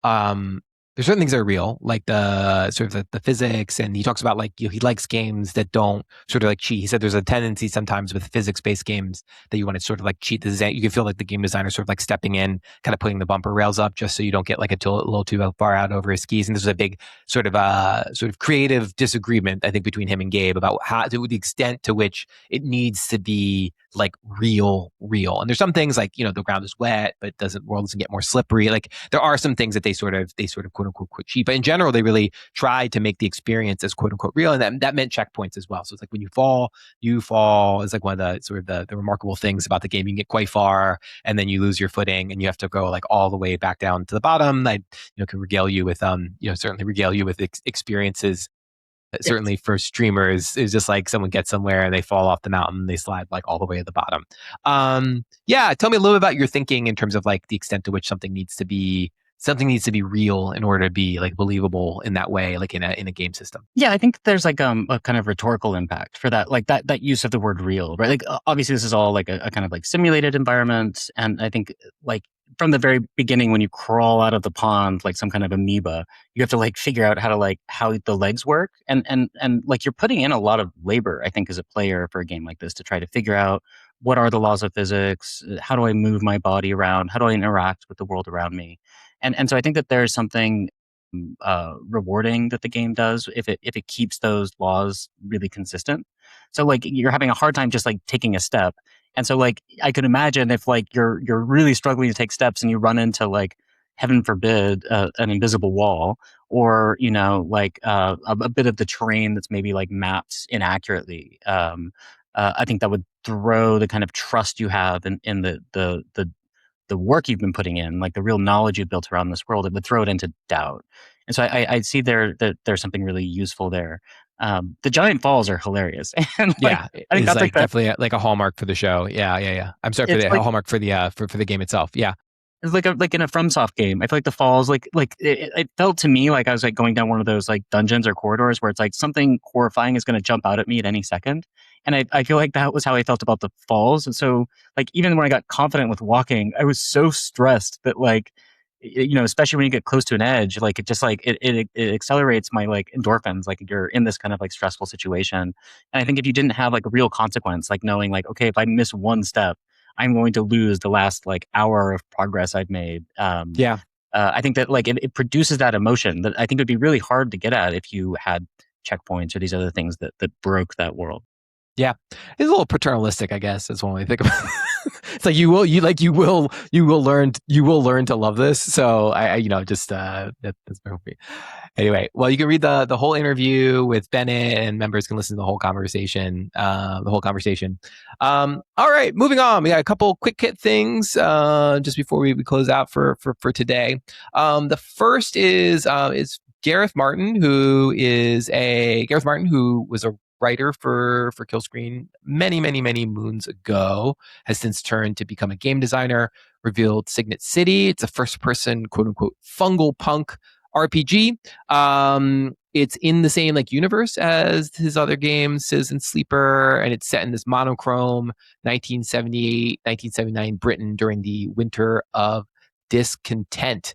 there's certain things that are real, like the sort of the physics, and he talks about like he likes games that don't sort of like cheat. He said there's a tendency sometimes with physics-based games that you want to sort of like cheat the design. You can feel like the game designer sort of like stepping in, kind of putting the bumper rails up just so you don't get like a little too far out over his skis. And there's a big sort of creative disagreement, I think, between him and Gabe about how to the extent to which it needs to be like real. And there's some things like, the ground is wet, but world doesn't get more slippery. Like there are some things that they sort of quote unquote cheat, but in general, they really tried to make the experience as quote unquote real. And that meant checkpoints as well. So it's like when you fall, it's like one of the sort of the remarkable things about the game. You can get quite far and then you lose your footing and you have to go like all the way back down to the bottom. I can regale you with, certainly regale you with experiences. Certainly for streamers, it's just like someone gets somewhere and they fall off the mountain, they slide like all the way to the bottom. Tell me a little bit about your thinking in terms of like the extent to which something needs to be real in order to be like believable in that way, like in a game system. Yeah, I think there's like a kind of rhetorical impact for that, like that use of the word real, right? Like obviously this is all like a kind of like simulated environment, and I think like from the very beginning when you crawl out of the pond like some kind of amoeba, you have to like figure out how the legs work, and like you're putting in a lot of labor, I think, as a player for a game like this to try to figure out what are the laws of physics, how do I move my body around, how do I interact with the world around me. And so I think that there's something rewarding that the game does if it keeps those laws really consistent. So like you're having a hard time just like taking a step, and so like I could imagine if like you're really struggling to take steps and you run into like, heaven forbid, an invisible wall, or like a bit of the terrain that's maybe like mapped inaccurately. I think that would throw the kind of trust you have in the work you've been putting in, like the real knowledge you've built around this world, it would throw it into doubt. And so I see that there's something really useful there. The giant falls are hilarious. And I think that's like definitely like a hallmark for the show. Yeah. I'm sorry, for the hallmark for the for the game itself. Yeah. It's like in a FromSoft game. I feel like the falls, like it felt to me like I was like going down one of those like dungeons or corridors where it's like something horrifying is going to jump out at me at any second. And I feel like that was how I felt about the falls. And so like even when I got confident with walking, I was so stressed that like, especially when you get close to an edge, like it just like it accelerates my like endorphins, like you're in this kind of like stressful situation. And I think if you didn't have like a real consequence, like knowing like, okay, if I miss one step, I'm going to lose the last like hour of progress I've made. I think that like it produces that emotion that I think would be really hard to get at if you had checkpoints or these other things that broke that world. Yeah, it's a little paternalistic, I guess. That's one way to think about it. It's like you will learn to love this. So that's perfect. Anyway, well, you can read the whole interview with Bennett, and members can listen to the whole conversation. All right, moving on. We got a couple quick hit things just before we close out for today. The first is Gareth Martin, who was a writer for Killscreen many moons ago, has since turned to become a game designer, revealed Signet City. It's a first-person, quote-unquote, fungal punk RPG. It's in the same like universe as his other games, Citizen Sleeper, and it's set in this monochrome 1978, 1979 Britain during the Winter of Discontent.